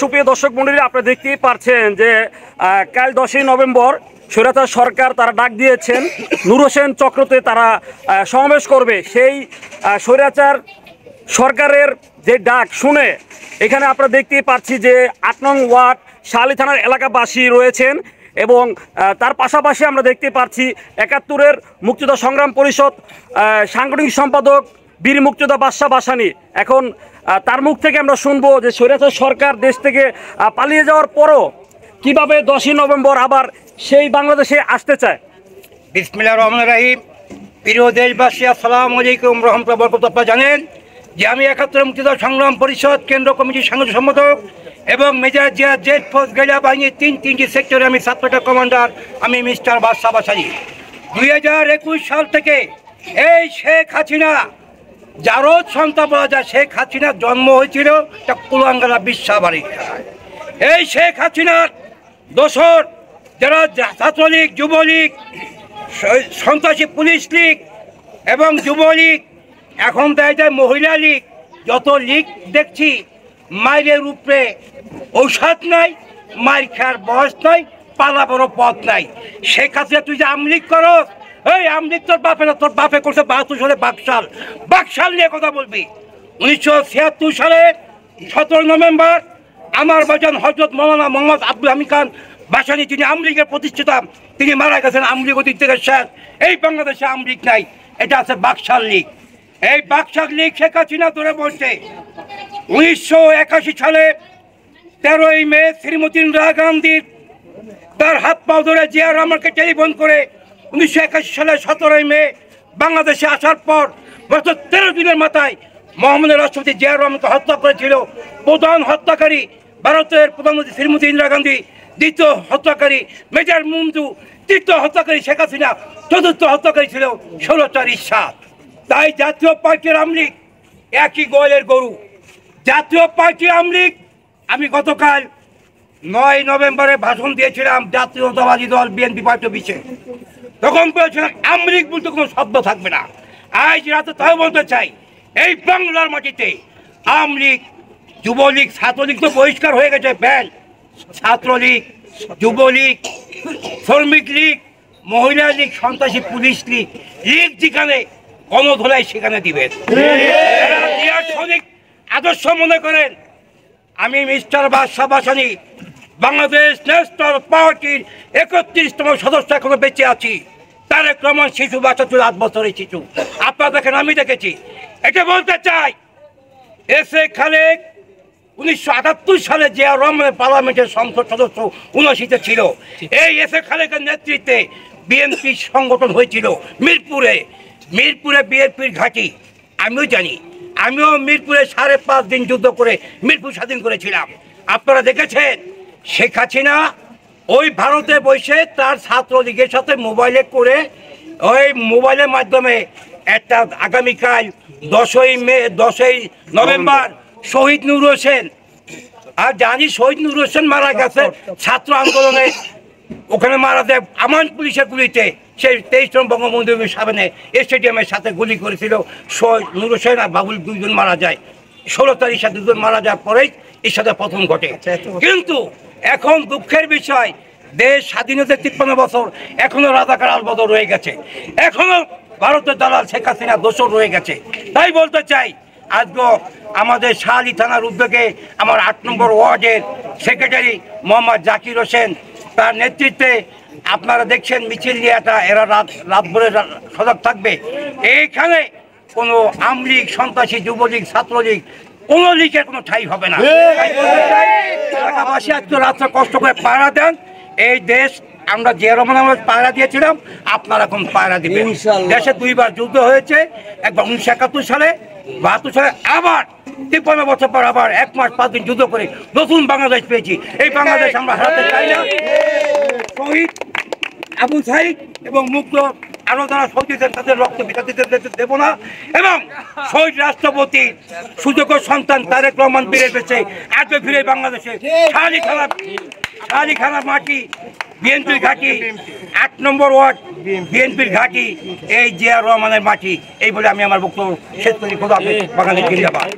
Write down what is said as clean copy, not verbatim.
সুপ্রিয় দর্শক মণ্ডলী, আপনারা দেখতেই পারছেন যে কাল 10ই নভেম্বর স্বৈরাচার সরকার তারা ডাক দিয়েছেন নূর হোসেন চক্রতে তারা সমাবেশ করবে। সেই স্বৈরাচার সরকারের যে ডাক শুনে এখানে আপনারা দেখতেই পাচ্ছি যে 8 নং ওয়ার্ড শাহালি থানার এলাকাবাসী রয়েছেন এবং তার পাশাপাশি আমরা দেখতে পাচ্ছি 71-এর মুক্তিযোদ্ধা সংগ্রাম পরিষদ সাংগঠনিক সম্পাদক বীর মুক্তিযোদ্ধা বাদশা বাসানি। এখন তার মুখ থেকে আমরা শুনবো যে স্বৈরাচার সরকার দেশ থেকে পালিয়ে যাওয়ার পরও কিভাবে 10ই নভেম্বর আবার সেই বাংলাদেশে আসতে চায়। বিসমিল্লাহির রহমানির রহিম। প্রিয় দেশবাসী, আসসালামু আলাইকুম রহমতুল্লাহ বরকত। আপনারা জানেন যে আমি 71 মুক্তিযোদ্ধা সংগ্রাম পরিষদ কেন্দ্র কমিটির সাংগঠনিক সম্পাদক এবং major Zia Z force guerrilla বাহিনীর তিনটি সেক্টরে আমি সাবপেটা কমান্ডার। আমি মিস্টার বাদশা বাসানি। 2021 সাল থেকে এই শেখ হাসিনা জারদ সন্তান বলা যায়, শেখ হাসিনার জন্ম হয়েছিল একটা কুলাঙ্গারা বিশ্বাবাড়ি। এই শেখ হাসিনার দোসর যারা ছাত্রলীগ, যুবলীগ, সন্ত্রাসী পুলিশ লীগ এবং যুবলীগ, এখন দেয় যায় মহিলা লীগ, যত লীগ দেখছি মায়ের উপরে ঔষধ নাই, মায়ের খাওয়ার বয়স নাই, পালা বড় পথ নাই। শেখ হাসিনা তুই যে আমলিগ করো, এই আমলিগ তোর বাপে না, তোর বাপে করছে 72 সালে বাকশাল নিয়ে কথা বলবি। 1976 সালে 17 নভেম্বর আমার বাজান হযরত মৌলানা মোহাম্মদ আব্দুল হামিদ খান বাসানি, তিনি আমলিগের প্রতিষ্ঠাতা, তিনি মারা গেছেন। আমলিগ অতীত থেকে শেষ, এই বাংলাদেশে আমলিগ নাই, এটা আছে বাকশাল লীগ। এই বাকশাল লীগ শেখ হাসিনা ধরে বলছে। 1981 সালে 13ই মে শ্রীমতী ইন্দিরা গান্ধীর তার হাত পা ধরে জিয়া রহমানকে টেলিফোন করে 1981 সালে 17ই মে বাংলাদেশে আসার পর মাত্র 13 দিনের মাথায় মহামান্য রাষ্ট্রপতি জিয়া রহমানকে হত্যা করেছিল। প্রধান হত্যাকারী ভারতের প্রধানমন্ত্রী শ্রীমতী ইন্দিরা গান্ধী, দ্বিতীয় হত্যাকারী মেজর মুমদু, তৃতীয় হত্যাকারী শেখ হাসিনা, চতুর্থ হত্যাকারী ছিল ষোলচার ইরশাদ। তাই জাতীয় পার্টির আমলিগ একই গোয়ালের গরু। জাতীয় পার্টি আমলিগ, আমি গতকাল 9 নভেম্বরে ভাষণ দিয়েছিলাম জাতীয়তাবাদী দল বিএনপি পার্টি অফিসে। তখন বলেছিলাম আমলিগ বলতে কোনো শব্দ থাকবে না। আজ রাতে তাই বলতে চাই, এই বাংলার মাটিতে আমলিগ, যুবলীগ, ছাত্রলীগ তো বহিষ্কার হয়ে গেছে। ব্যান ছাত্রলীগ, যুবলীগ, শ্রমিক লীগ, মহিলা লীগ, সন্ত্রাসী পুলিশ লীগ, লীগ যেখানে গণধোলাই সেখানে দিবেন। আদর্শ মনে করেন। আমি মিস্টার বাদশা বাসানি, বাংলাদেশ ন্যাশনাল পার্টির 31তম সদস্য, এখনো বেঁচে আছি। তারেক রহমান শিশু, বাচ্চা ছিল 8 বছরের শিশু। আপনারা দেখেন, আমি দেখেছি। এটা বলতে চাই, এসে খালেক 1978 সালে জিয়া রহমানের পার্লামেন্টের সংসদ সদস্য 79 ছিল। এই এসে খালেকের নেতৃত্বে বিএনপি সংগঠন হয়েছিল মিরপুরে বিএনপির ঘাঁটি। আমিও জানি, আমিও মিরপুরে 5.5 দিন যুদ্ধ করে মিরপুর স্বাধীন করেছিলাম। আপনারা দেখেছেন শেখ হাসিনা ওই ভারতে বসে তার ছাত্রলীগের সাথে মোবাইলে করে, ওই মোবাইলের মাধ্যমে একটা আগামীকাল 10ই নভেম্বর শহীদ নূর হোসেন, আর জানি শহীদ নূর হোসেন মারা গেছে ছাত্র আন্দোলনে, ওখানে মারা যায় আমান পুলিশের গুলিতে। সেই 23 বঙ্গবন্ধুর সামনে স্টেডিয়ামের সাথে গুলি করেছিল। শহীদ নূর হোসেন আর বাবুল 2 জন মারা যায়। 16 তারিখ 2 জন মারা যাওয়ার পরেই এর সাথে প্রথম ঘটে। কিন্তু এখন দুঃখের বিষয়, দেশ স্বাধীনতার 53 বছর, এখনো রাজাকার আলবদর রয়ে গেছে, এখনো ভারতের দালাল শেখ হাসিনা দোষর রয়ে গেছে। তাই বলতে চাই, আজকে আমাদের শাহালি থানার উদ্যোগে আমার 8 নম্বর ওয়ার্ডের সেক্রেটারি মোহাম্মদ জাকির হোসেন, তার নেতৃত্বে আপনারা দেখছেন মিছিল নিয়ে এরা রাত ভরে সজাগ থাকবে। এইখানে কোনো আমলিগ, সন্ত্রাসী, যুবলীগ, ছাত্রলীগ, কোনো লীগের কোনো ঠাঁই হবে না। এলাকাবাসী আজকে রাত্রে কষ্ট করে পাহারা দেন। এই দেশ আমরা জিয়া রহমান আমরা পাহারা দিয়েছিলাম, আপনারা এখন পাহারা দিবেন। দেশে 2 বার যুদ্ধ হয়েছে, একবার 1971 সালে, 72 সালে, আবার 53 বছর পর আবার 1 মাস 5 দিন যুদ্ধ করে নতুন বাংলাদেশ পেয়েছি। এই বাংলাদেশ আমরা হারাতে চাই না। শহীদ আবু সাইদ এবং মুগ্ধ আরো যারা শহীদ তাদের রক্ত বিটা দিতে দেব না। এবং শহীদ রাষ্ট্রপতি সুযোগ্য সন্তান তারেক রহমান ফিরে পেয়েছে, আজকে ফিরে বাংলাদেশে শাহালি থানার মাটি, বিএনপির ঘাঁটি, 8 নম্বর ওয়ার্ড বিএনপির ঘাঁটি, এই জিয়া রহমানের মাটি। এই বলে আমি আমার বক্তব্য শেষ করি। খোদা হাফেজ। বাঙালি জিন্দাবাদ।